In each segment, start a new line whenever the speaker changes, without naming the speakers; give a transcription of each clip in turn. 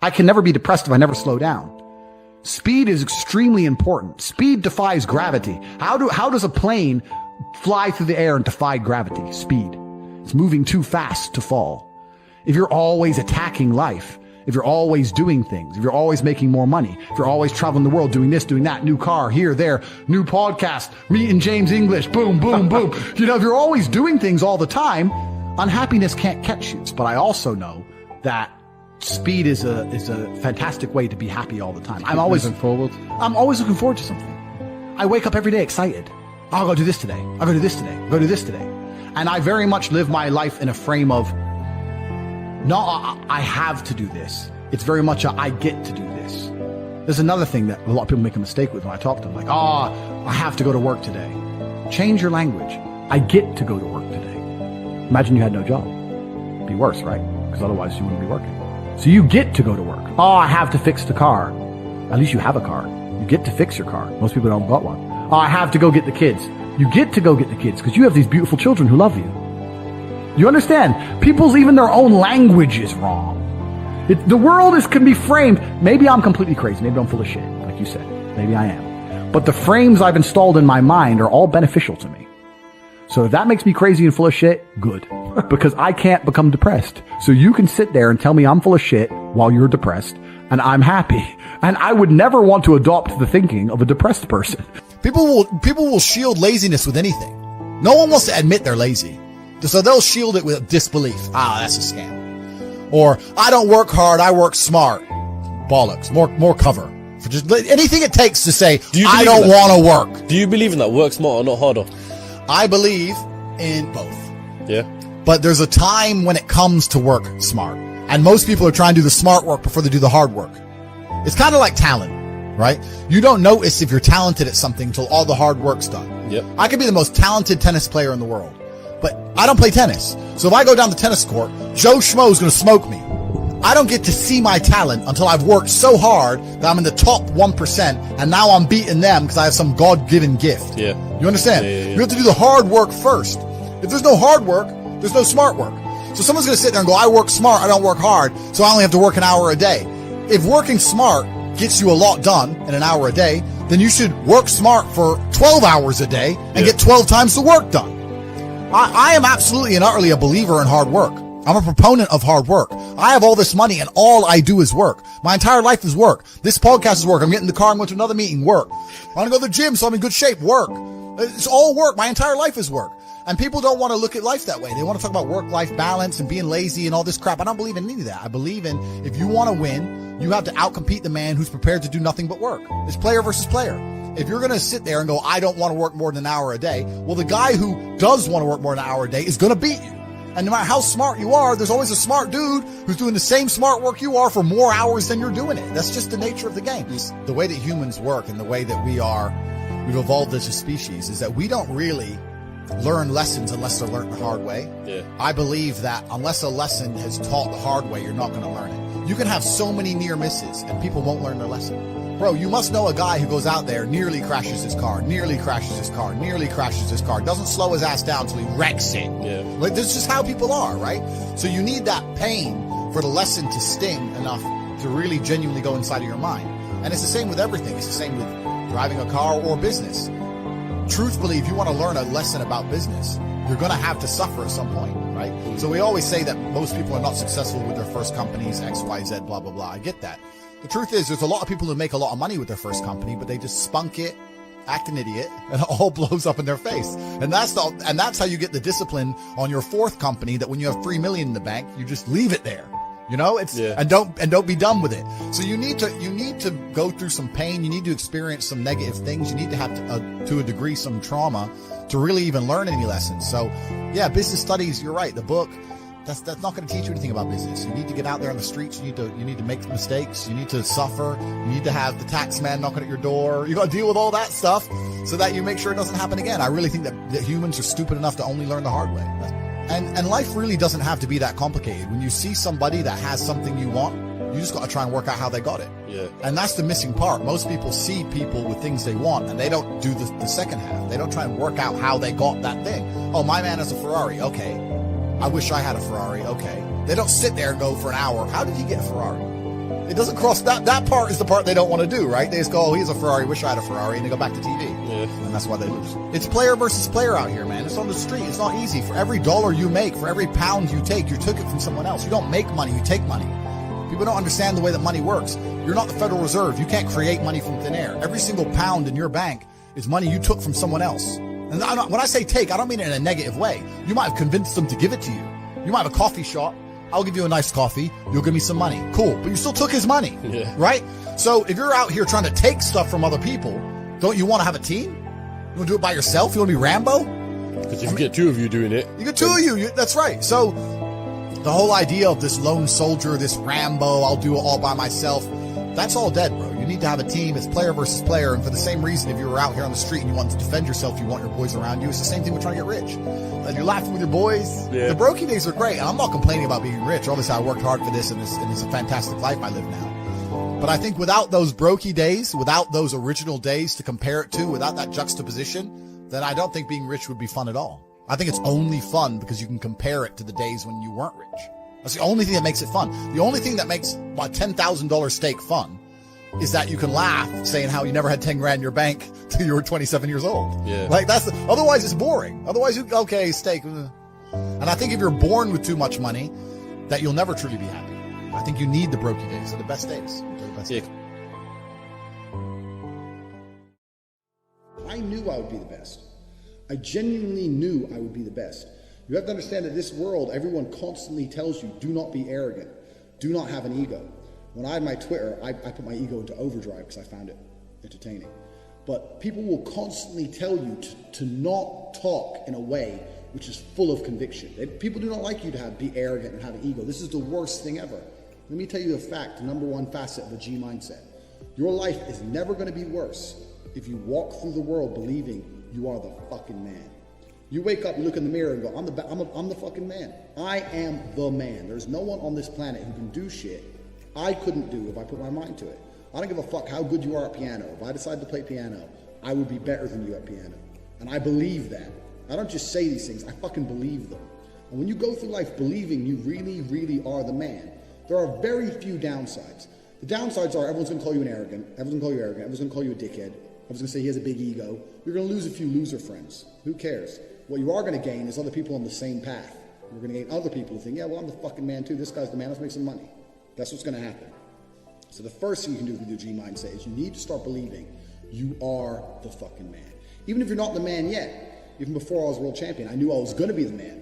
I can never be depressed if I never slow down. Speed is extremely important. Speed defies gravity. How does a plane fly through the air and defy gravity? Speed. It's moving too fast to fall. If you're always attacking life, if you're always doing things, if you're always making more money, if you're always traveling the world, doing this, doing that, new car, here, there, new podcast, meeting James English, boom, boom, boom. If you're always doing things all the time, unhappiness can't catch you. But I also know that speed is a fantastic way to be happy all the time. I'm always looking forward to something. I wake up every day excited. Oh, I'll go do this today. I'll go do this today. I'll go do this today. And I very much live my life in a frame of, no, I have to do this. It's very much I get to do this. There's another thing that a lot of people make a mistake with when I talk to them. Like, I have to go to work today. Change your language. I get to go to work today. Imagine you had no job. It'd be worse, right? Because otherwise you wouldn't be working. So you get to go to work. Oh, I have to fix the car. At least you have a car. You get to fix your car. Most people don't got one. Oh, I have to go get the kids. You get to go get the kids because you have these beautiful children who love you. You understand? People's, even their own language is wrong. The world can be framed. Maybe I'm completely crazy. Maybe I'm full of shit, like you said. Maybe I am. But the frames I've installed in my mind are all beneficial to me. So if that makes me crazy and full of shit, good. Because I can't become depressed. So you can sit there and tell me I'm full of shit while you're depressed, and I'm happy. And I would never want to adopt the thinking of a depressed person.
People will shield laziness with anything. No one wants to admit they're lazy. So they'll shield it with disbelief. That's a scam. Or, I don't work hard, I work smart. Bollocks. More cover. For just anything it takes to say, I don't want to work.
Do you believe in that? Work smart or not harder?
I believe in both.
Yeah.
But there's a time when it comes to work smart. And most people are trying to do the smart work before they do the hard work. It's kind of like talent, right? You don't notice if you're talented at something until all the hard work's done.
Yep.
I could be the most talented tennis player in the world, but I don't play tennis. So if I go down the tennis court, Joe Schmo's going to smoke me. I don't get to see my talent until I've worked so hard that I'm in the top 1%, and now I'm beating them because I have some God-given gift.
Yeah.
You understand?
Yeah.
You have to do the hard work first. If there's no hard work, there's no smart work. So someone's going to sit there and go, I work smart, I don't work hard, so I only have to work an hour a day. If working smart gets you a lot done in an hour a day, then you should work smart for 12 hours a day and get 12 times the work done. I am absolutely and utterly a believer in hard work. I'm a proponent of hard work. I have all this money and all I do is work. My entire life is work. This podcast is work. I'm getting in the car, I'm going to another meeting, work. I want to go to the gym so I'm in good shape, work. It's all work. My entire life is work. And people don't want to look at life that way. They want to talk about work-life balance and being lazy and all this crap. I don't believe in any of that. I believe in, if you want to win, you have to outcompete the man who's prepared to do nothing but work. It's player versus player. If you're going to sit there and go, I don't want to work more than an hour a day, well, the guy who does want to work more than an hour a day is going to beat you. And no matter how smart you are, there's always a smart dude who's doing the same smart work you are for more hours than you're doing it. That's just the nature of the game. The way that humans work and the way that we've evolved as a species is that we don't really learn lessons unless they're learned the hard way.
Yeah.
I believe that unless a lesson is taught the hard way, you're not going to learn it. You can have so many near misses and people won't learn their lesson. Bro, you must know a guy who goes out there, nearly crashes his car, doesn't slow his ass down until he wrecks it.
Yeah.
Like, that's just how people are, right? So you need that pain for the lesson to sting enough to really genuinely go inside of your mind. And it's the same with everything. It's the same with driving a car or business. Truthfully, if you want to learn a lesson about business, you're going to have to suffer at some point, right? So we always say that most people are not successful with their first companies, X, Y, Z, blah, blah, blah. I get that. The truth is, there's a lot of people who make a lot of money with their first company, but they just spunk it, act an idiot, and it all blows up in their face. And that's how you get the discipline on your fourth company, that when you have $3 million in the bank, you just leave it there. You know, and don't be done with it. So you need to go through some pain. You need to experience some negative things. You need to have to a degree some trauma to really even learn any lessons. So yeah, business studies, you're right. The book, that's not going to teach you anything about business. You need to get out there on the streets. You need to make mistakes. You need to suffer. You need to have the tax man knocking at your door. You got to deal with all that stuff so that you make sure it doesn't happen again. I really think that humans are stupid enough to only learn the hard way. And life really doesn't have to be that complicated. When you see somebody that has something you want, you just got to try and work out how they got it.
Yeah.
And that's the missing part. Most people see people with things they want, and they don't do the second half. They don't try and work out how they got that thing. Oh, my man has a Ferrari. Okay. I wish I had a Ferrari. Okay. They don't sit there and go for an hour, how did he get a Ferrari? It doesn't cross that part is the part they don't want to do, right? They just go, oh, he's a Ferrari, wish I had a Ferrari, and they go back to TV.
Yeah.
And that's why they lose. It's player versus player out here, man. It's on the street. It's not easy. For every dollar you make, for every pound you take, you took it from someone else. You don't make money, you take money. People don't understand the way that money works. You're not the Federal Reserve. You can't create money from thin air. Every single pound in your bank is money you took from someone else. And when I say take, I don't mean it in a negative way. You might have convinced them to give it to you. You might have a coffee shop. I'll give you a nice coffee. You'll give me some money. Cool. But you still took his money, right? So if you're out here trying to take stuff from other people, don't you want to have a team? You want to do it by yourself? You want to be Rambo?
Because if you get two of you doing it.
You get two of you. That's right. So the whole idea of this lone soldier, this Rambo, I'll do it all by myself, that's all dead, bro. You need to have a team. It's player versus player. And for the same reason, if you were out here on the street and you want to defend yourself, you want your boys around you. It's the same thing with trying to get rich. And you're laughing with your boys.
Yeah.
The brokey days are great. And I'm not complaining about being rich. Obviously, I worked hard for this, and it's a fantastic life I live now. But I think without those brokey days, without those original days to compare it to, without that juxtaposition, then I don't think being rich would be fun at all. I think it's only fun because you can compare it to the days when you weren't rich. That's the only thing that makes it fun. The only thing that makes my $10,000 steak fun is that you can laugh saying how you never had 10 grand in your bank till you were 27 years old.
Yeah.
Like otherwise it's boring. Otherwise okay, steak. And I think if you're born with too much money, that you'll never truly be happy. I think you need the brokey days. They're the best days. They're the best days.
I knew I would be the best. I genuinely knew I would be the best. You have to understand that this world, everyone constantly tells you, do not be arrogant. Do not have an ego. When I had my Twitter, I put my ego into overdrive because I found it entertaining. But people will constantly tell you to not talk in a way which is full of conviction. People do not like you to be arrogant and have an ego. This is the worst thing ever. Let me tell you a fact, the number one facet of a G mindset. Your life is never going to be worse if you walk through the world believing you are the fucking man. You wake up, you look in the mirror and go, I'm the fucking man. I am the man. There's no one on this planet who can do shit I couldn't do if I put my mind to it. I don't give a fuck how good you are at piano. If I decide to play piano, I would be better than you at piano. And I believe that. I don't just say these things, I fucking believe them. And when you go through life believing you really, really are the man, there are very few downsides. The downsides are everyone's going to call you an arrogant, everyone's going to call you arrogant, everyone's going to call you a dickhead, everyone's going to say he has a big ego. You're going to lose a few loser friends. Who cares? What you are going to gain is other people on the same path. You're going to gain other people who think, yeah, well, I'm the fucking man too. This guy's the man. Let's make some money. That's what's going to happen. So the first thing you can do with your G mindset is you need to start believing you are the fucking man. Even if you're not the man yet, even before I was world champion, I knew I was going to be the man.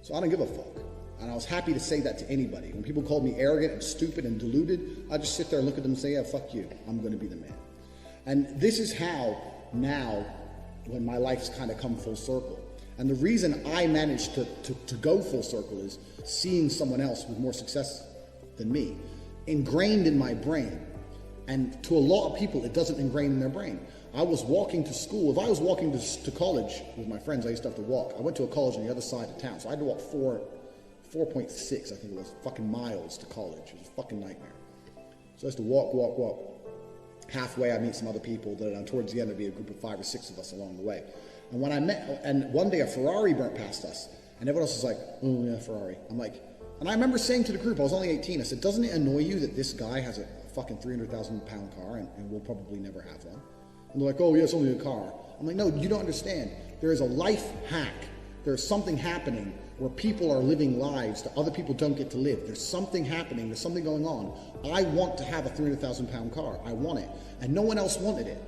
So I don't give a fuck. And I was happy to say that to anybody. When people called me arrogant and stupid and deluded, I just sit there and look at them and say, yeah, fuck you. I'm going to be the man. And this is how now, when my life's kind of come full circle. And the reason I managed to go full circle is seeing someone else with more success than me, ingrained in my brain. And to a lot of people, it doesn't ingrain in their brain. I was walking to school. If I was walking to college with my friends, I used to have to walk. I went to a college on the other side of town, so I had to walk 4.6, I think it was, fucking miles to college. It was a fucking nightmare. So I used to walk. Halfway, I meet some other people. Then towards the end, there'd be a group of 5 or 6 of us along the way. And when I met, and one day a Ferrari burnt past us, and everyone else was like, oh yeah, Ferrari. I'm like, and I remember saying to the group, I was only 18, I said, doesn't it annoy you that this guy has a fucking 300,000 pound car and we'll probably never have one? And they're like, oh yeah, it's only a car. I'm like, no, you don't understand. There is a life hack. There's something happening where people are living lives that other people don't get to live. There's something happening. There's something going on. I want to have a 300,000 pound car. I want it. And no one else wanted it.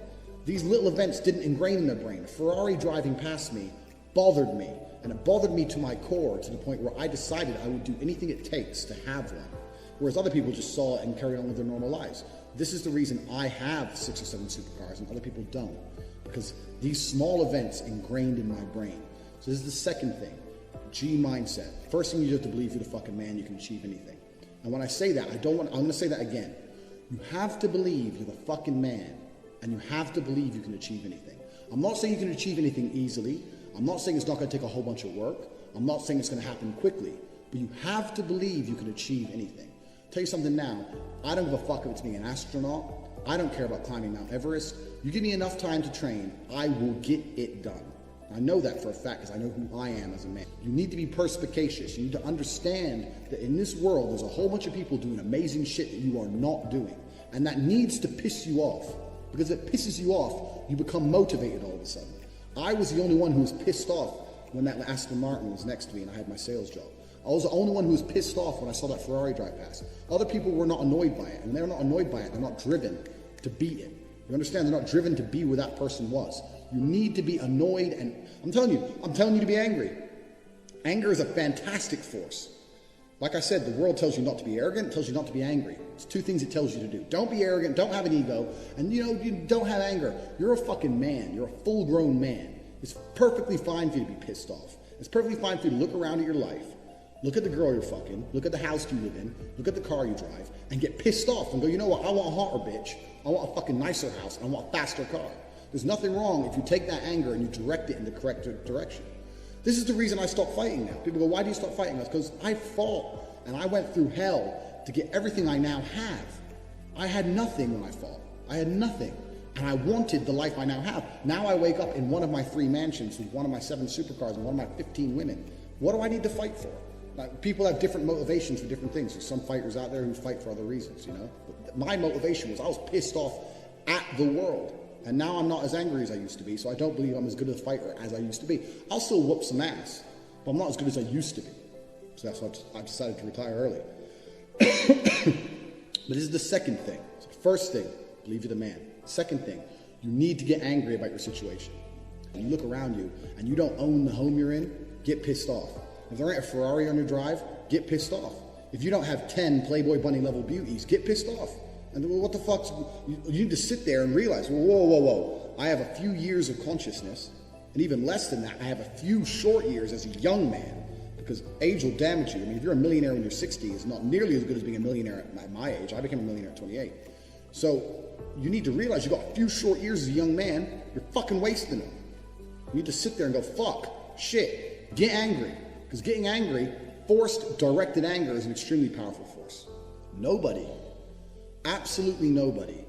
These little events didn't ingrain in their brain. A Ferrari driving past me bothered me. And it bothered me to my core, to the point where I decided I would do anything it takes to have one. Whereas other people just saw it and carried on with their normal lives. This is the reason I have 6 or 7 supercars and other people don't. Because these small events ingrained in my brain. So this is the second thing. G mindset. First thing you have to believe you're the fucking man, you can achieve anything. And when I say that, I'm going to say that again. You have to believe you're the fucking man, and you have to believe you can achieve anything. I'm not saying you can achieve anything easily. I'm not saying it's not going to take a whole bunch of work. I'm not saying it's going to happen quickly, but you have to believe you can achieve anything. I'll tell you something now. I don't give a fuck if it's being an astronaut. I don't care about climbing Mount Everest. You give me enough time to train, I will get it done. I know that for a fact because I know who I am as a man. You need to be perspicacious. You need to understand that in this world, there's a whole bunch of people doing amazing shit that you are not doing. And that needs to piss you off. Because if it pisses you off, you become motivated all of a sudden. I was the only one who was pissed off when that Aston Martin was next to me and I had my sales job. I was the only one who was pissed off when I saw that Ferrari drive past. Other people were not annoyed by it. And they're not annoyed by it. They're not driven to beat it. You understand? They're not driven to be where that person was. You need to be annoyed, and I'm telling you to be angry. Anger is a fantastic force. Like I said, the world tells you not to be arrogant, it tells you not to be angry. It's two things it tells you to do. Don't be arrogant, don't have an ego, and you don't have anger. You're a fucking man. You're a full-grown man. It's perfectly fine for you to be pissed off. It's perfectly fine for you to look around at your life, look at the girl you're fucking, look at the house you live in, look at the car you drive, and get pissed off and go, you know what, I want a hotter bitch. I want a fucking nicer house. I want a faster car. There's nothing wrong if you take that anger and you direct it in the correct direction. This is the reason I stopped fighting now. People go, why do you stop fighting? That's because I fought and I went through hell to get everything I now have. I had nothing when I fought. I had nothing. And I wanted the life I now have. Now I wake up in one of my 3 mansions with one of my 7 supercars and one of my 15 women. What do I need to fight for? Like, people have different motivations for different things. There's some fighters out there who fight for other reasons, you know? But my motivation was I was pissed off at the world. And now I'm not as angry as I used to be, so I don't believe I'm as good a fighter as I used to be. I'll still whoop some ass, but I'm not as good as I used to be. So that's why I decided to retire early. But this is the second thing. So the first thing, believe you're the man. Second thing, you need to get angry about your situation. When you look around you and you don't own the home you're in, get pissed off. If there ain't a Ferrari on your drive, get pissed off. If you don't have 10 Playboy Bunny level beauties, get pissed off. And what the fuck? You need to sit there and realize, whoa. I have a few years of consciousness, and even less than that, I have a few short years as a young man, because age will damage you. I mean, if you're a millionaire in your 60s, it's not nearly as good as being a millionaire at my age. I became a millionaire at 28. So you need to realize you've got a few short years as a young man, you're fucking wasting them. You need to sit there and go, fuck, shit, get angry. Because getting angry, forced, directed anger is an extremely powerful force. Nobody, absolutely nobody,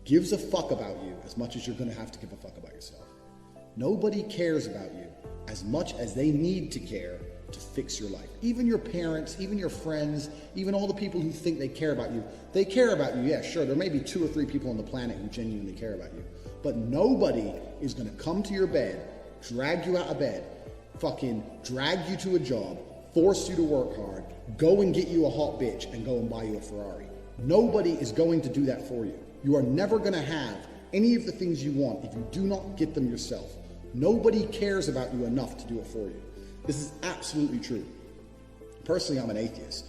gives a fuck about you as much as you're going to have to give a fuck about yourself. Nobody cares about you as much as they need to care to fix your life. Even your parents, even your friends, even all the people who think they care about you, they care about you. Yeah, sure, there may be 2 or 3 people on the planet who genuinely care about you. But nobody is going to come to your bed, drag you out of bed, fucking drag you to a job, force you to work hard, go and get you a hot bitch and go and buy you a Ferrari. Nobody is going to do that for you. You are never going to have any of the things you want if you do not get them yourself. Nobody cares about you enough to do it for you. This is absolutely true. Personally, I'm an atheist.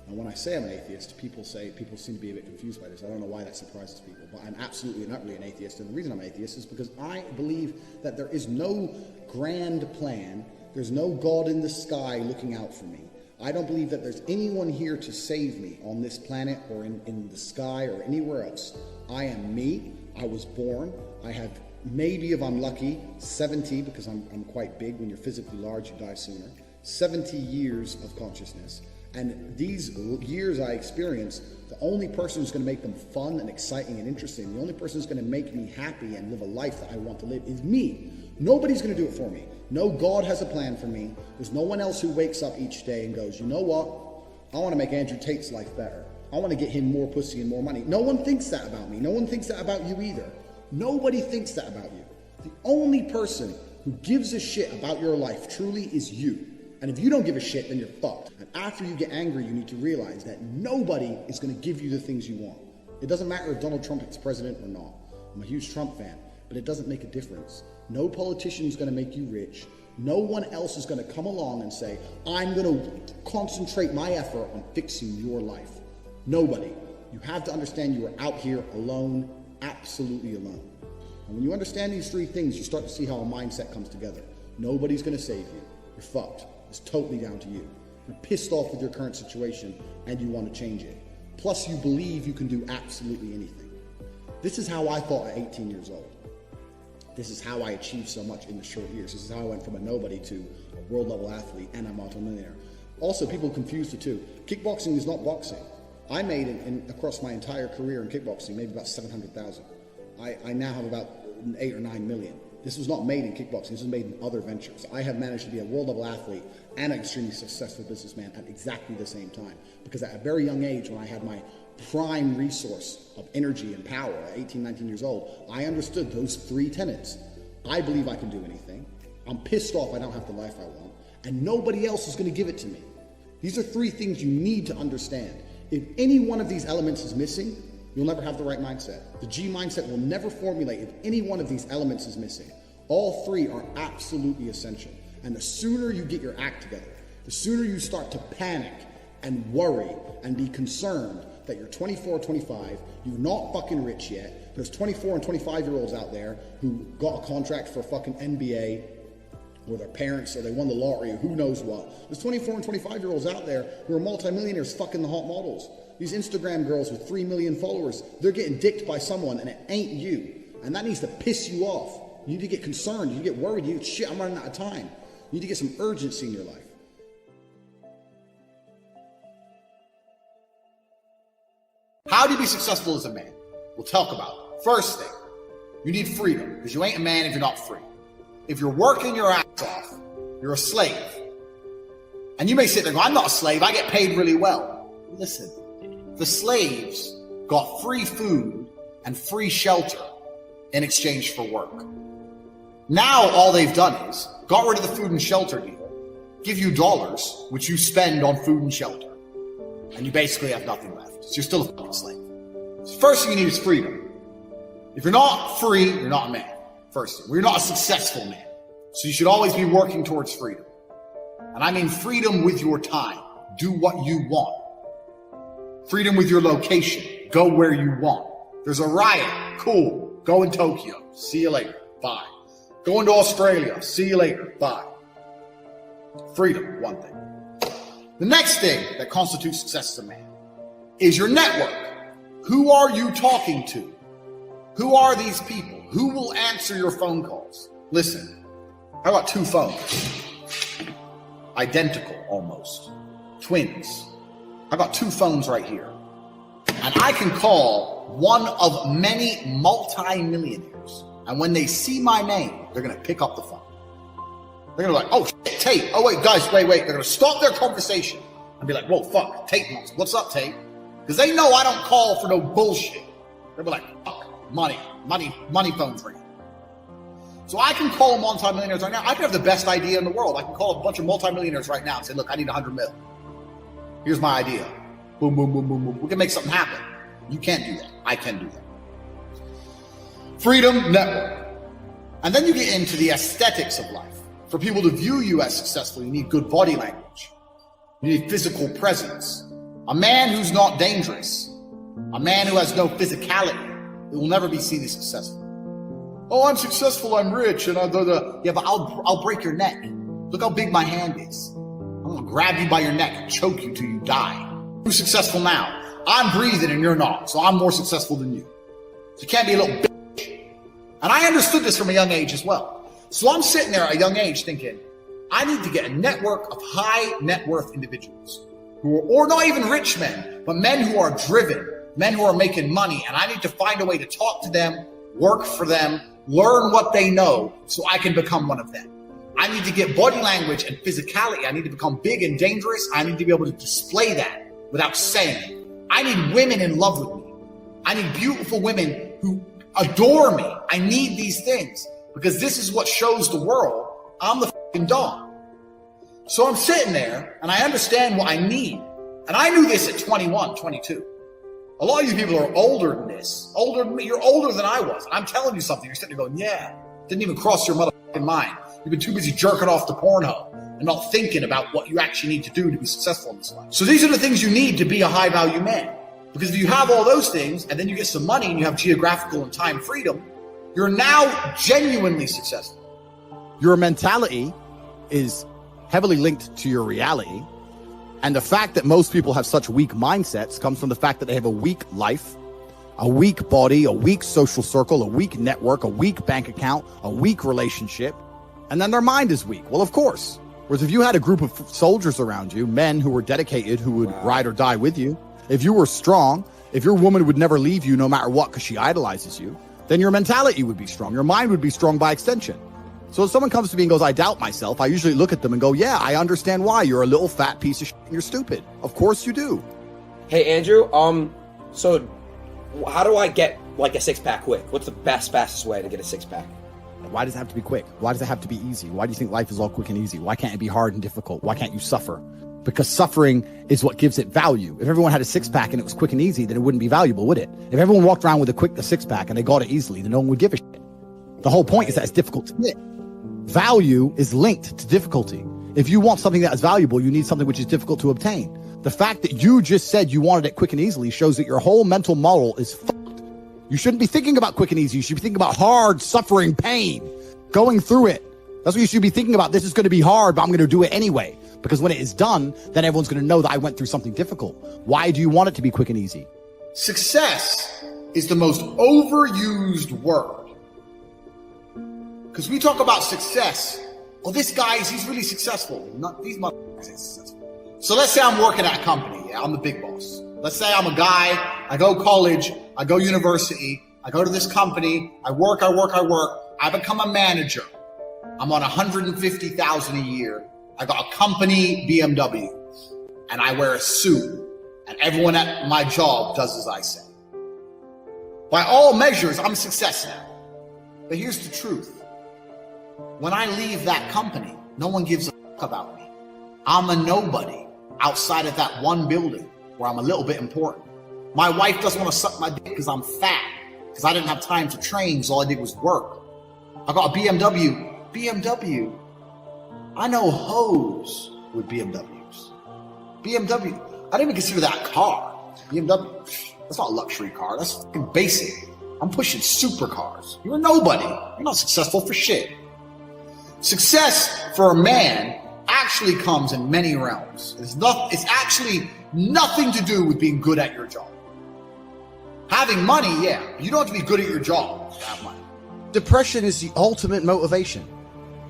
And when I say I'm an atheist, people seem to be a bit confused by this. I don't know why that surprises people, but I'm absolutely not really an atheist. And the reason I'm an atheist is because I believe that there is no grand plan. There's no God in the sky looking out for me. I don't believe that there's anyone here to save me on this planet or in the sky or anywhere else. I am me. I was born. I have, maybe if I'm lucky, 70, because I'm quite big. When you're physically large, you die sooner. 70 years of consciousness. And these years I experienced, the only person who's going to make them fun and exciting and interesting, the only person who's going to make me happy and live a life that I want to live is me. Nobody's going to do it for me. No God has a plan for me. There's no one else who wakes up each day and goes, you know what? I want to make Andrew Tate's life better. I want to get him more pussy and more money. No one thinks that about me. No one thinks that about you either. Nobody thinks that about you. The only person who gives a shit about your life truly is you. And if you don't give a shit, then you're fucked. And after you get angry, you need to realize that nobody is going to give you the things you want. It doesn't matter if Donald Trump is president or not. I'm a huge Trump fan, but it doesn't make a difference. No politician is going to make you rich. No one else is going to come along and say, I'm going to concentrate my effort on fixing your life. Nobody. You have to understand you are out here alone, absolutely alone. And when you understand these 3 things, you start to see how a mindset comes together. Nobody's going to save you. You're fucked. It's totally down to you. You're pissed off with your current situation and you want to change it. Plus you believe you can do absolutely anything. This is how I thought at 18 years old. This is how I achieved so much in the short years. This is how I went from a nobody to a world level athlete and a multimillionaire. Also, people confuse the two. Kickboxing is not boxing. I made across my entire career in kickboxing maybe about 700,000. I now have about 8 or 9 million. This was not made in kickboxing. This was made in other ventures. I have managed to be a world-level athlete and an extremely successful businessman at exactly the same time. Because at a very young age, when I had my prime resource of energy and power at 18, 19 years old, I understood those three tenets. I believe I can do anything. I'm pissed off I don't have the life I want. And nobody else is going to give it to me. These are three things you need to understand. If any one of these elements is missing, you'll never have the right mindset. The G mindset will never formulate if any one of these elements is missing. All three are absolutely essential. And the sooner you get your act together, the sooner you start to panic and worry and be concerned that you're 24 or 25, you're not fucking rich yet. There's 24 and 25-year-olds out there who got a contract for a fucking NBA, or their parents, or they won the lottery, or who knows what. There's 24 and 25-year-olds out there who are multimillionaires fucking the hot models. These Instagram girls with 3 million followers, they're getting dicked by someone and it ain't you. And that needs to piss you off. You need to get concerned, you need to get worried, you need to, shit, I'm running out of time. You need to get some urgency in your life.
How do you be successful as a man? We'll talk about it. First thing, you need freedom, because you ain't a man if you're not free. If you're working your ass off, you're a slave. And you may sit there and go, I'm not a slave, I get paid really well. Listen, the slaves got free food and free shelter in exchange for work. Now all they've done is got rid of the food and shelter deal, give you dollars, which you spend on food and shelter, and you basically have nothing left. So you're still a fucking slave. So first thing you need is freedom. If you're not free, you're not a man. First thing, you're not a successful man. So you should always be working towards freedom. And I mean freedom with your time. Do what you want. Freedom with your location. Go where you want. There's a riot. Cool. Go in Tokyo. See you later. Bye. Going to Australia. See you later. Bye. Freedom, one thing. The next thing that constitutes success as a man is your network. Who are you talking to? Who are these people? Who will answer your phone calls? Listen, I got 2 phones. Identical, almost. Twins. I got 2 phones right here. And I can call one of many multi-millionaires. And when they see my name, they're going to pick up the phone. They're going to be like, oh, shit, Tate. Oh, wait, guys, wait. They're going to stop their conversation and be like, whoa, fuck, Tate. What's up, Tate? Because they know I don't call for no bullshit. They'll be like, fuck, money phones ringing. So I can call multi-millionaires right now. I can have the best idea in the world. I can call a bunch of multi-millionaires right now and say, look, I need 100 mil. Here's my idea. Boom, boom, boom, boom, boom. We can make something happen. You can't do that. I can do that. Freedom, network. And then you get into the aesthetics of life. For people to view you as successful, you need good body language. You need physical presence. A man who's not dangerous, a man who has no physicality, it will never be seen as successful. Oh, I'm successful, I'm rich, and yeah, but I'll break your neck. Look how big my hand is. I'm gonna grab you by your neck and choke you till you die. Who's successful now? I'm breathing and you're not, so I'm more successful than you. So you can't be a little bitch. And I understood this from a young age as well. So I'm sitting there at a young age thinking, I need to get a network of high net worth individuals who are, or not even rich men, but men who are driven, men who are making money. And I need to find a way to talk to them, work for them, learn what they know so I can become one of them. I need to get body language and physicality. I need to become big and dangerous. I need to be able to display that without saying it. I need women in love with me. I need beautiful women who adore me. I need these things because this is what shows the world I'm the fucking dog. So I'm sitting there and I understand what I need. And I knew this at 21, 22. A lot of you people are older than this, older than me. You're older than I was. And I'm telling you something. You're sitting there going, yeah, didn't even cross your motherfucking mind. You've been too busy jerking off to Pornhub and not thinking about what you actually need to do to be successful in this life. So these are the things you need to be a high value man. Because if you have all those things and then you get some money and you have geographical and time freedom, you're now genuinely successful.
Your mentality is heavily linked to your reality. And the fact that most people have such weak mindsets comes from the fact that they have a weak life, a weak body, a weak social circle, a weak network, a weak bank account, a weak relationship, and then their mind is weak. Well, of course. Whereas if you had a group of soldiers around you, men who were dedicated, who would ride or die with you, if you were strong, if your woman would never leave you no matter what because she idolizes you, then your mentality would be strong. Your mind would be strong by extension. So if someone comes to me and goes, I doubt myself, I usually look at them and go, yeah, I understand why. You're a little fat piece of shit and you're stupid. Of course you do.
Hey, Andrew, so how do I get like a six-pack quick? What's the fastest way to get a six-pack?
Why does it have to be quick? Why does it have to be easy? Why do you think life is all quick and easy? Why can't it be hard and difficult? Why can't you suffer? Because suffering is what gives it value. If everyone had a six-pack and it was quick and easy, then it wouldn't be valuable, would it? If everyone walked around with a six-pack and they got it easily, then no one would give a shit. The whole point is that it's difficult to get. Value is linked to difficulty. If you want something that is valuable, you need something which is difficult to obtain. The fact that you just said you wanted it quick and easily shows that your whole mental model is fucked. You shouldn't be thinking about quick and easy. You should be thinking about hard, suffering, pain, going through it. That's what you should be thinking about. This is going to be hard, but I'm going to do it anyway. Because when it is done, then everyone's going to know that I went through something difficult. Why do you want it to be quick and easy?
Success is the most overused word. Because we talk about success. Oh, this guy, he's really successful. These motherfuckers ain't successful. So let's say I'm working at a company. Yeah, I'm the big boss. Let's say I'm a guy. I go college. I go university. I go to this company. I work. I become a manager. I'm on $150,000 a year. I got a company BMW. And I wear a suit. And everyone at my job does as I say. By all measures, I'm a success now. But here's the truth. When I leave that company, no one gives a fuck about me. I'm a nobody outside of that one building where I'm a little bit important. My wife doesn't want to suck my dick because I'm fat, because I didn't have time to train, so all I did was work. I got a BMW. BMW. I know hoes with BMWs. BMW. I didn't even consider that a car. BMW. That's not a luxury car. That's fucking basic. I'm pushing supercars. You're a nobody. You're not successful for shit. Success for a man actually comes in many realms. It's actually nothing to do with being good at your job. Having money, yeah. You don't have to be good at your job to have money.
Depression is the ultimate motivation.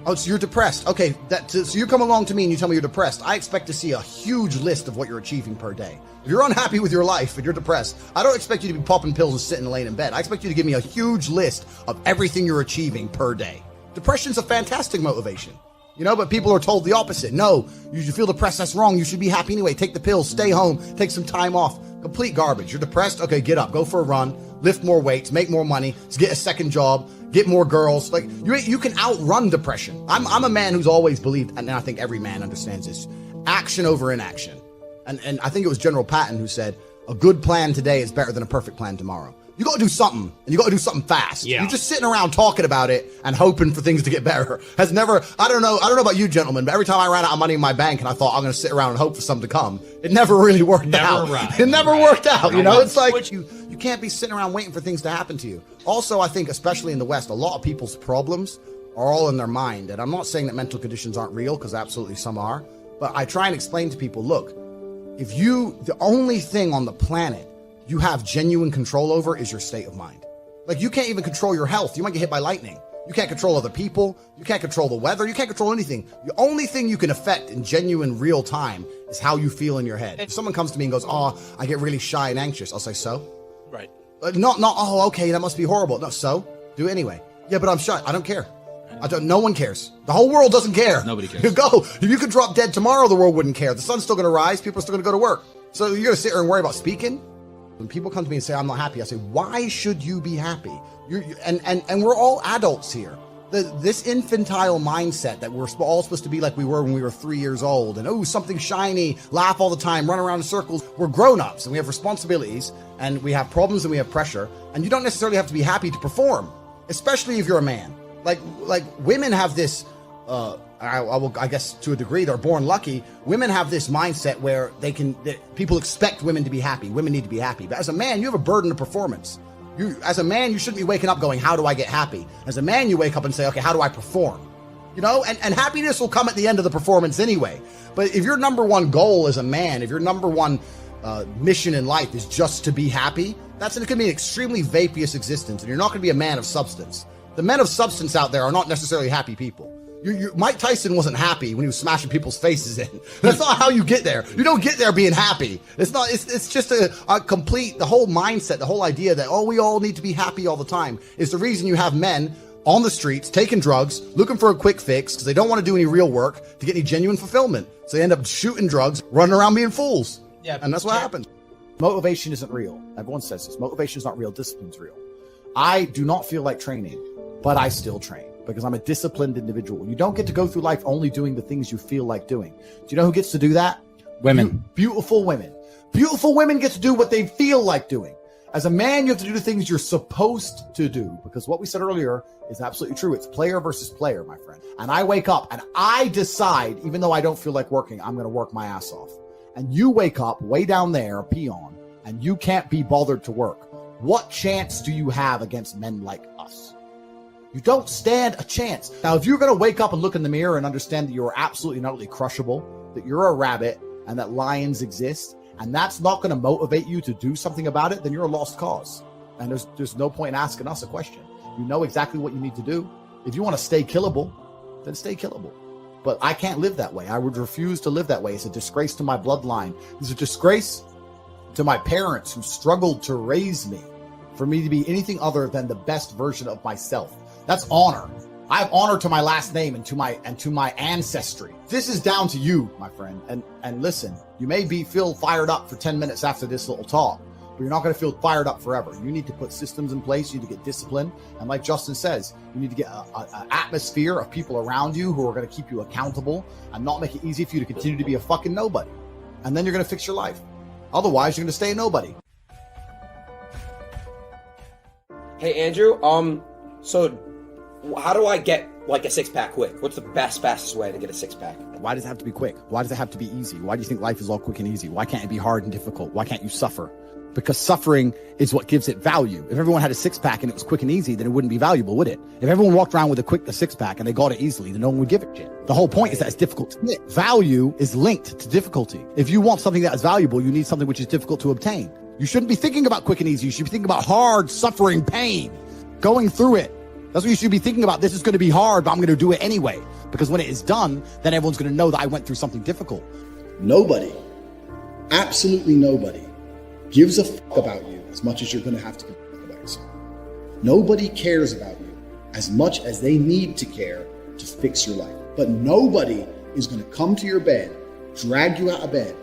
Oh, so you're depressed. Okay, so you come along to me and you tell me you're depressed. I expect to see a huge list of what you're achieving per day. If you're unhappy with your life and you're depressed, I don't expect you to be popping pills and sitting laying in bed. I expect you to give me a huge list of everything you're achieving per day. Depression's a fantastic motivation, but people are told the opposite. No, you should feel depressed. That's wrong. You should be happy anyway. Take the pills, stay home, take some time off. Complete garbage. You're depressed. Okay, get up, go for a run, lift more weights, make more money, get a second job, get more girls. Like you can outrun depression. I'm a man who's always believed, and I think every man understands this, action over inaction. And I think it was General Patton who said, a good plan today is better than a perfect plan tomorrow. You got to do something, and you got to do something fast.
Yeah.
You're just sitting around talking about it and hoping for things to get better. Has never, I don't know about you gentlemen, but every time I ran out of money in my bank and I thought I'm going to sit around and hope for something to come, it never really worked out. It never worked out. It's like you can't be sitting around waiting for things to happen to you. Also, I think, especially in the West, a lot of people's problems are all in their mind. And I'm not saying that mental conditions aren't real, because absolutely some are. But I try and explain to people, look, the only thing on the planet you have genuine control over is your state of mind. Like, you can't even control your health. You might get hit by lightning. You can't control other people. You can't control the weather. You can't control anything. The only thing you can affect in genuine real time is how you feel in your head. If someone comes to me and goes, oh, I get really shy and anxious, I'll say, so?
Right.
Not, oh, okay, that must be horrible. No, so? Do it anyway. Yeah, but I'm shy. I don't care. No one cares. The whole world doesn't care.
Nobody cares.
You go. If you could drop dead tomorrow, the world wouldn't care. The sun's still going to rise. People are still going to go to work. So you're going to sit here and worry about speaking? When people come to me and say, I'm not happy, I say, why should you be happy? And we're all adults here. This infantile mindset that we're all supposed to be like we were when we were 3 years old, and something shiny, laugh all the time, run around in circles. We're grown-ups and we have responsibilities and we have problems and we have pressure, and you don't necessarily have to be happy to perform, especially if you're a man. Like women have this, I guess to a degree, they're born lucky. Women have this mindset where people expect women to be happy. Women need to be happy. But as a man, you have a burden of performance. As a man, you shouldn't be waking up going, how do I get happy? As a man, you wake up and say, okay, how do I perform? And happiness will come at the end of the performance anyway. But if your number one goal as a man, if your number one mission in life is just to be happy, that's going to be an extremely vaporous existence, and you're not going to be a man of substance. The men of substance out there are not necessarily happy people.
Mike Tyson wasn't happy when he was smashing people's faces in. That's not how you get there. You don't get there being happy. It's just a complete, the whole mindset, the whole idea that, oh, we all need to be happy all the time is the reason you have men on the streets taking drugs, looking for a quick fix because they don't want to do any real work to get any genuine fulfillment. So they end up shooting drugs, running around being fools. Yeah, and that's what happens. Motivation isn't real. Everyone says this. Motivation is not real. Discipline's real. I do not feel like training, but I still train because I'm a disciplined individual. You don't get to go through life only doing the things you feel like doing. Do you know who gets to do that?
Women.
Beautiful women. Beautiful women get to do what they feel like doing. As a man, you have to do the things you're supposed to do because what we said earlier is absolutely true. It's player versus player, my friend. And I wake up and I decide, even though I don't feel like working, I'm going to work my ass off. And you wake up way down there, a peon, and you can't be bothered to work. What chance do you have against men like us? You don't stand a chance. Now, if you're going to wake up and look in the mirror and understand that you're absolutely not only crushable, that you're a rabbit and that lions exist, and that's not going to motivate you to do something about it, then you're a lost cause. And there's no point in asking us a question. You know exactly what you need to do. If you want to stay killable, then stay killable. But I can't live that way. I would refuse to live that way. It's a disgrace to my bloodline. It's a disgrace to my parents who struggled to raise me for me to be anything other than the best version of myself. That's honor. I have honor to my last name and to my ancestry. This is down to you, my friend. And listen, you may feel fired up for 10 minutes after this little talk, but you're not going to feel fired up forever. You need to put systems in place. You need to get discipline. And like Justin says, you need to get an atmosphere of people around you who are going to keep you accountable and not make it easy for you to continue to be a fucking nobody. And then you're going to fix your life. Otherwise, you're going to stay a nobody.
Hey, Andrew, so how do I get like a six-pack quick? What's the fastest way to get a six-pack?
Why does it have to be quick? Why does it have to be easy? Why do you think life is all quick and easy? Why can't it be hard and difficult? Why can't you suffer? Because suffering is what gives it value. If everyone had a six-pack and it was quick and easy, then it wouldn't be valuable, would it? If everyone walked around with a six-pack and they got it easily, then no one would give a shit. The whole point is that it's difficult to get. Value is linked to difficulty. If you want something that is valuable, you need something which is difficult to obtain. You shouldn't be thinking about quick and easy. You should be thinking about hard, suffering, pain, going through it. That's what you should be thinking about. This is going to be hard, but I'm going to do it anyway. Because when it is done, then everyone's going to know that I went through something difficult.
Nobody, absolutely nobody, gives a fuck about you as much as you're going to have to give a fuck about yourself. Nobody cares about you as much as they need to care to fix your life. But nobody is going to come to your bed, drag you out of bed,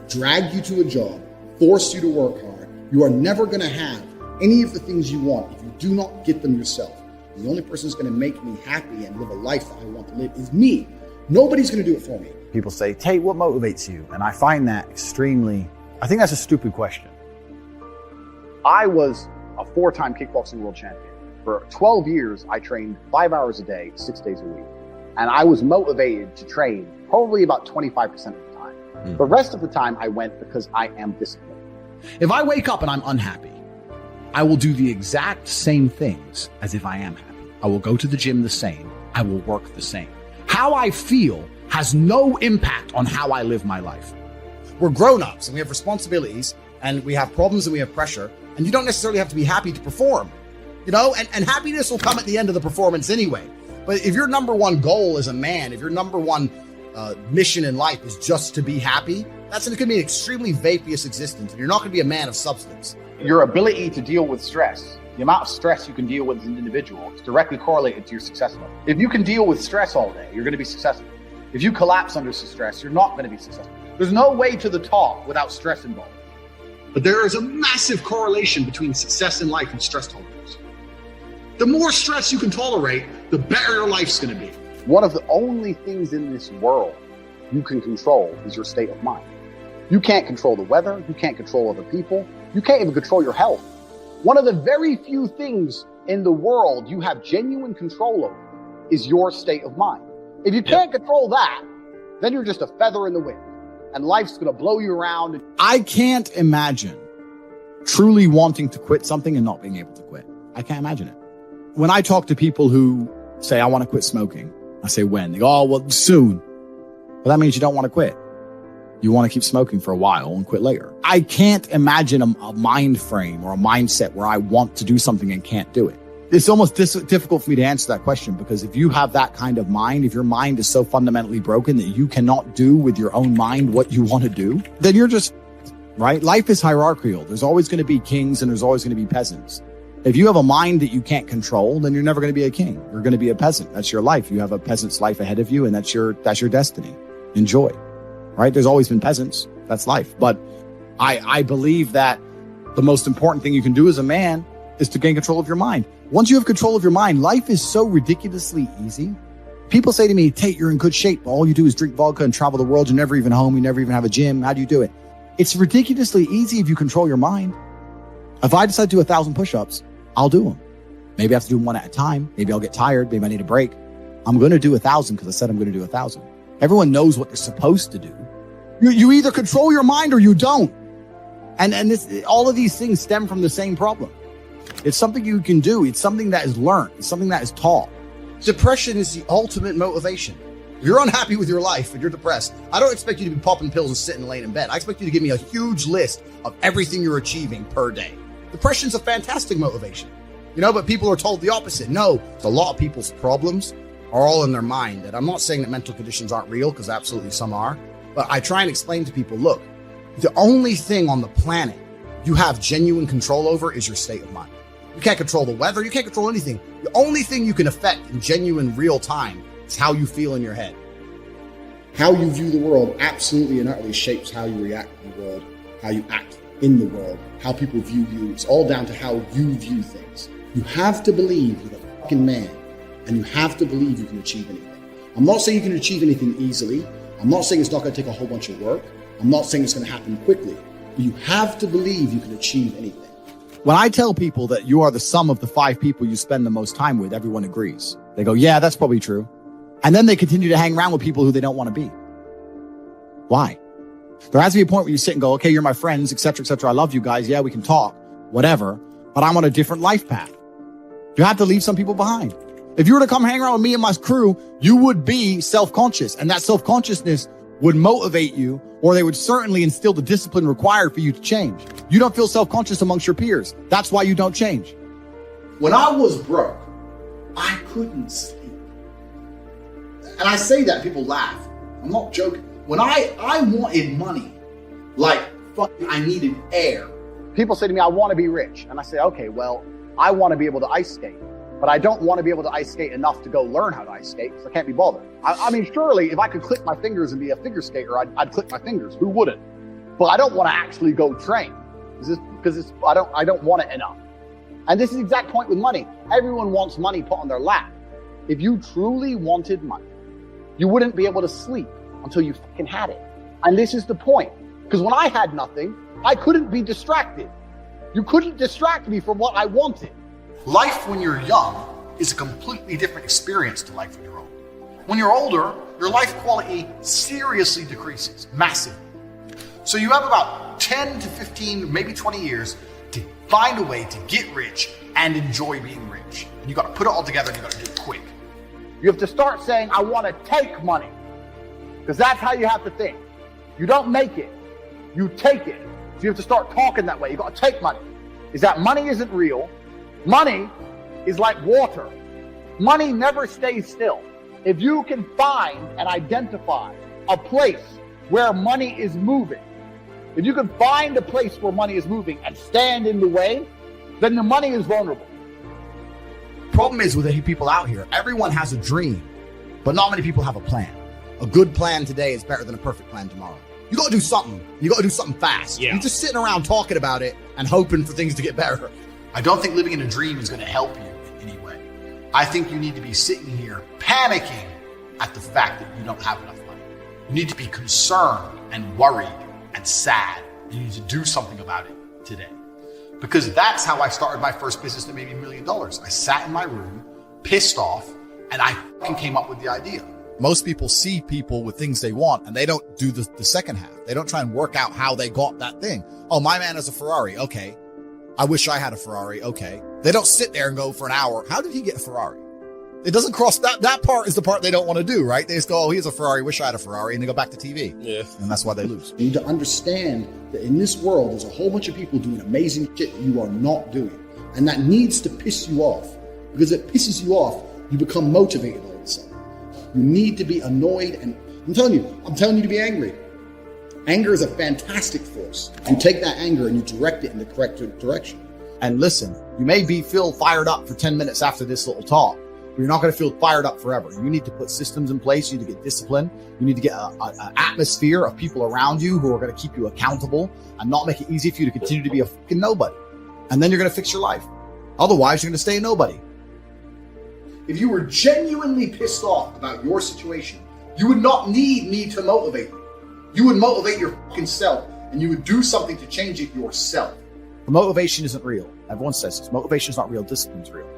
drag you to a job, force you to work hard. You are never going to have any of the things you want if you do not get them yourself. And the only person who's going to make me happy and live a life that I want to live is me. Nobody's going to do it for me.
People say, Tate, what motivates you? And I find that I think that's a stupid question. I was a 4-time kickboxing world champion. For 12 years, I trained 5 hours a day, 6 days a week. And I was motivated to train probably about 25% of the time. The rest of the time I went because I am disciplined. If I wake up and I'm unhappy, I will do the exact same things as if I am happy. I will go to the gym the same. I will work the same. How I feel has no impact on how I live my life.
We're grown-ups and we have responsibilities and we have problems and we have pressure. And you don't necessarily have to be happy to perform, you know, and happiness will come at the end of the performance anyway. But if your number one goal as a man, if your number one mission in life is just to be happy, that's going to be an extremely vaporous existence. And you're not going to be a man of substance. Your ability to deal with stress, the amount of stress you can deal with as an individual is directly correlated to your success level. If you can deal with stress all day, you're going to be successful. If you collapse under stress, you're not going to be successful. There's no way to the top without stress involved.
But there is a massive correlation between success in life and stress tolerance. The more stress you can tolerate, the better your life's going to be.
One of the only things in this world you can control is your state of mind. You can't control the weather. You can't control other people. You can't even control your health. One of the very few things in the world you have genuine control over is your state of mind. If you can't control that, then you're just a feather in the wind and life's going to blow you around. I can't imagine truly wanting to quit something and not being able to quit. I can't imagine it. When I talk to people who say, I want to quit smoking, I say, when? They go, oh, well, soon. Well, that means you don't want to quit. You want to keep smoking for a while and quit later. I can't imagine a mind frame or a mindset where I want to do something and can't do it. It's almost difficult for me to answer that question, because if you have that kind of mind, if your mind is so fundamentally broken that you cannot do with your own mind what you want to do, then you're just, right? Life is hierarchical. There's always going to be kings and there's always going to be peasants. If you have a mind that you can't control, then you're never going to be a king. You're going to be a peasant. That's your life. You have a peasant's life ahead of you, and that's your destiny. Enjoy, right? There's always been peasants. That's life. But I believe that the most important thing you can do as a man is to gain control of your mind. Once you have control of your mind, life is so ridiculously easy. People say to me, Tate, you're in good shape. All you do is drink vodka and travel the world. You're never even home. You never even have a gym. How do you do it? It's ridiculously easy if you control your mind. If I decide to do 1,000 push-ups, I'll do them. Maybe I have to do them one at a time. Maybe I'll get tired. Maybe I need a break. I'm going to do 1,000 because I said I'm going to do 1,000. Everyone knows what they're supposed to do. You either control your mind or you don't. And all of these things stem from the same problem. It's something you can do. It's something that is learned. It's something that is taught.
Depression is the ultimate motivation. If you're unhappy with your life and you're depressed, I don't expect you to be popping pills and sitting laying in bed. I expect you to give me a huge list of everything you're achieving per day. Depression's a fantastic motivation, but people are told the opposite. No, a lot of people's problems are all in their mind. And I'm not saying that mental conditions aren't real, because absolutely some are. But I try and explain to people, look, the only thing on the planet you have genuine control over is your state of mind. You can't control the weather. You can't control anything. The only thing you can affect in genuine real time is how you feel in your head.
How you view the world absolutely and utterly shapes how you react to the world, how you act in the world, how people view you. It's all down to how you view things. You have to believe you're a fucking man, and you have to believe you can achieve anything. I'm not saying you can achieve anything easily. I'm not saying it's not going to take a whole bunch of work. I'm not saying it's going to happen quickly. But you have to believe you can achieve anything.
When I tell people that you are the sum of the 5 people you spend the most time with, everyone agrees. They go, yeah, that's probably true. And then they continue to hang around with people who they don't want to be. Why? There has to be a point where you sit and go, okay, you're my friends, et cetera, et cetera. I love you guys. Yeah, we can talk, whatever. But I'm on a different life path. You have to leave some people behind. If you were to come hang around with me and my crew, you would be self-conscious. And that self-consciousness would motivate you, or they would certainly instill the discipline required for you to change. You don't feel self-conscious amongst your peers. That's why you don't change.
When I was broke, I couldn't sleep. And I say that, people laugh. I'm not joking. When I wanted money, like fucking I needed air.
People say to me, I want to be rich. And I say, okay, well, I want to be able to ice skate. But I don't want to be able to ice skate enough to go learn how to ice skate, because I can't be bothered. I mean, surely if I could click my fingers and be a figure skater, I'd click my fingers. Who wouldn't? But I don't want to actually go train because I don't want it enough. And this is the exact point with money. Everyone wants money put on their lap. If you truly wanted money, you wouldn't be able to sleep until you fucking had it. And this is the point. Because when I had nothing, I couldn't be distracted. You couldn't distract me from what I wanted.
Life when you're young is a completely different experience to life when you're old. When you're older, your life quality seriously decreases, massively. So you have about 10 to 15, maybe 20 years to find a way to get rich and enjoy being rich. And you got to put it all together and you got to do it quick.
You have to start saying, I want to take money. Because that's how you have to think. You don't make it, you take it. So you have to start talking that way. You got to take money. Is that money isn't real. Money is like water. Money never stays still. If you can find and identify a place where money is moving, if you can find a place where money is moving and stand in the way, then the money is vulnerable.
Problem is with the people out here, everyone has a dream, but not many people have a plan. A good plan today is better than a perfect plan tomorrow. You got to do something. You got to do something fast.
Yeah.
You're just sitting around talking about it and hoping for things to get better. I don't think living in a dream is going to help you in any way. I think you need to be sitting here panicking at the fact that you don't have enough money. You need to be concerned and worried and sad. You need to do something about it today. Because that's how I started my first business that made me $1 million. I sat in my room, pissed off, and I fucking came up with the idea. Most people see people with things they want and they don't do the second half. They don't try and work out how they got that thing. Oh, my man has a Ferrari. Okay. I wish I had a Ferrari. Okay. They don't sit there and go for an hour. How did he get a Ferrari? It doesn't cross that part is the part they don't want to do, right? They just go, oh, he has a Ferrari. Wish I had a Ferrari. And they go back to TV.
Yeah.
And that's why they lose.
You need to understand that in this world, there's a whole bunch of people doing amazing shit you are not doing. And that needs to piss you off. because it pisses you off, you become motivated all of a sudden. You need to be annoyed, and I'm telling you to be angry. Anger is a fantastic force. You take that anger and you direct it in the correct direction.
And listen, you may feel fired up for 10 minutes after this little talk, but you're not going to feel fired up forever. You need to put systems in place. You need to get discipline. You need to get an atmosphere of people around you who are going to keep you accountable and not make it easy for you to continue to be a fucking nobody. And then you're going to fix your life. Otherwise, you're going to stay a nobody.
If you were genuinely pissed off about your situation, you would not need me to motivate you. You would motivate your fucking self, and you would do something to change it yourself.
Motivation isn't real. Everyone says this. Motivation is not real. Discipline is real.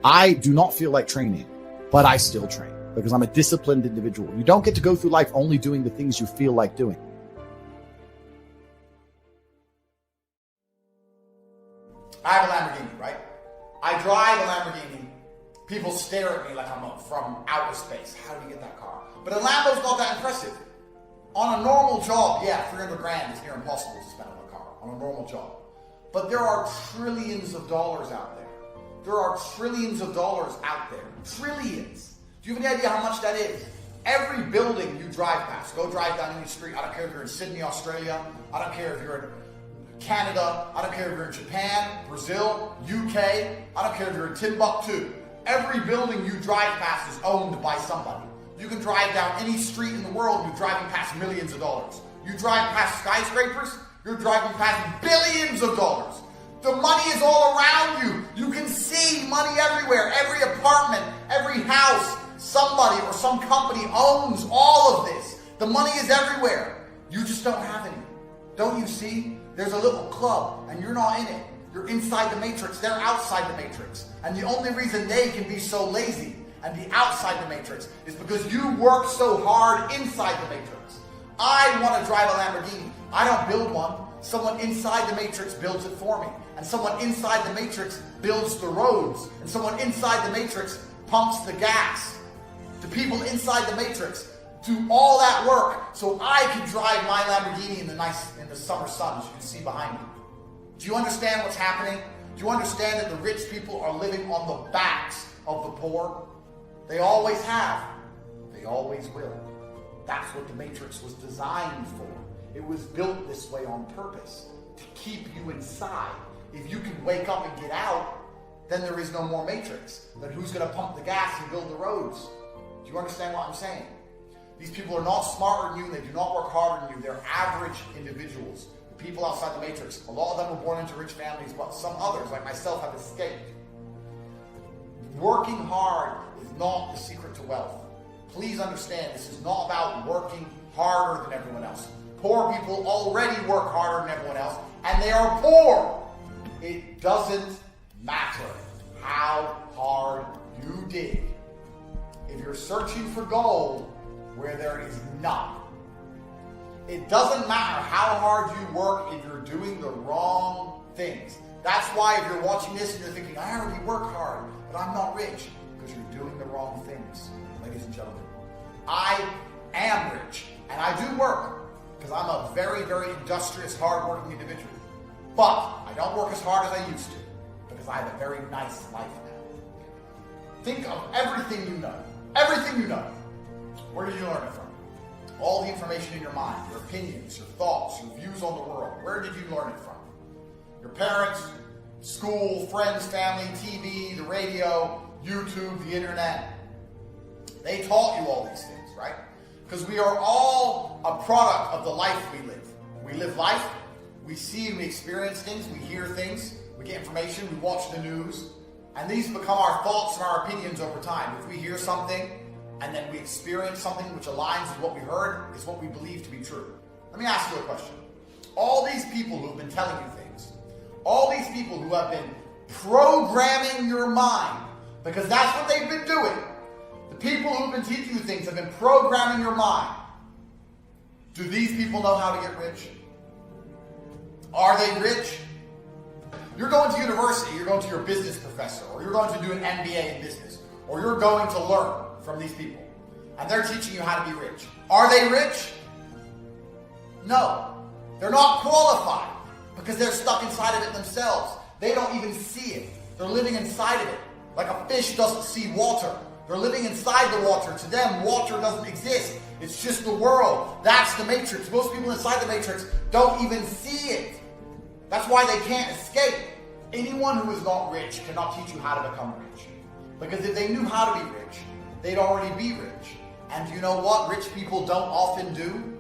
I do not feel like training, but I still train because I'm a disciplined individual. You don't get to go through life only doing the things you feel like doing.
I have a Lamborghini, right? I drive a Lamborghini. People stare at me like I'm from outer space. How do you get that car? But a Lambo's not that impressive. On a normal job, yeah, 300 grand is near impossible to spend on a car, on a normal job. But there are trillions of dollars out there. There are trillions of dollars out there. Trillions. Do you have any idea how much that is? Every building you drive past, go drive down any street. I don't care if you're in Sydney, Australia. I don't care if you're in Canada. I don't care if you're in Japan, Brazil, UK. I don't care if you're in Timbuktu. Every building you drive past is owned by somebody. You can drive down any street in the world and you're driving past millions of dollars. You drive past skyscrapers, you're driving past billions of dollars. The money is all around you. You can see money everywhere. Every apartment, every house, somebody or some company owns all of this. The money is everywhere. You just don't have any. Don't you see? There's a little club and you're not in it. You're inside the matrix. They're outside the matrix. And the only reason they can be so lazy and be outside the matrix is because you work so hard inside the matrix. I want to drive a Lamborghini. I don't build one. Someone inside the matrix builds it for me. And someone inside the matrix builds the roads. And someone inside the matrix pumps the gas. The people inside the matrix do all that work so I can drive my Lamborghini in the summer sun, as you can see behind me. Do you understand what's happening? Do you understand that the rich people are living on the backs of the poor? They always have. They always will. That's what the Matrix was designed for. It was built this way on purpose, to keep you inside. If you can wake up and get out, then there is no more Matrix. Then who's going to pump the gas and build the roads? Do you understand what I'm saying? These people are not smarter than you. They do not work harder than you. They're average individuals. The people outside the Matrix, a lot of them were born into rich families, but some others, like myself, have escaped. Working hard is not the secret to wealth. Please understand, this is not about working harder than everyone else. Poor people already work harder than everyone else, and they are poor. It doesn't matter how hard you dig. If you're searching for gold where there is none, it doesn't matter how hard you work if you're doing the wrong things. That's why if you're watching this and you're thinking, I already work hard, but I'm not rich, because you're doing the wrong things, ladies and gentlemen. I am rich, and I do work, because I'm a very, very industrious, hard-working individual. But I don't work as hard as I used to, because I have a very nice life now. Think of everything you know. Everything you know. Where did you learn it from? All the information in your mind, your opinions, your thoughts, your views on the world. Where did you learn it from? Your parents, school, friends, family, TV, the radio, YouTube, the internet. They taught you all these things, right? Because we are all a product of the life we live. We live life, we see and we experience things, we hear things, we get information, we watch the news, and these become our thoughts and our opinions over time. If we hear something and then we experience something which aligns with what we heard, it's what we believe to be true. Let me ask you a question. All these people who have been telling you things, all these people who have been programming your mind, because that's what they've been doing. The people who've been teaching you things have been programming your mind. Do these people know how to get rich? Are they rich? You're going to university, you're going to your business professor, or you're going to do an MBA in business, or you're going to learn from these people, and they're teaching you how to be rich. Are they rich? No. They're not qualified, because they're stuck inside of it themselves. They don't even see it. They're living inside of it. Like a fish doesn't see water. They're living inside the water. To them, water doesn't exist. It's just the world. That's the matrix. Most people inside the matrix don't even see it. That's why they can't escape. Anyone who is not rich cannot teach you how to become rich. Because if they knew how to be rich, they'd already be rich. And you know what rich people don't often do?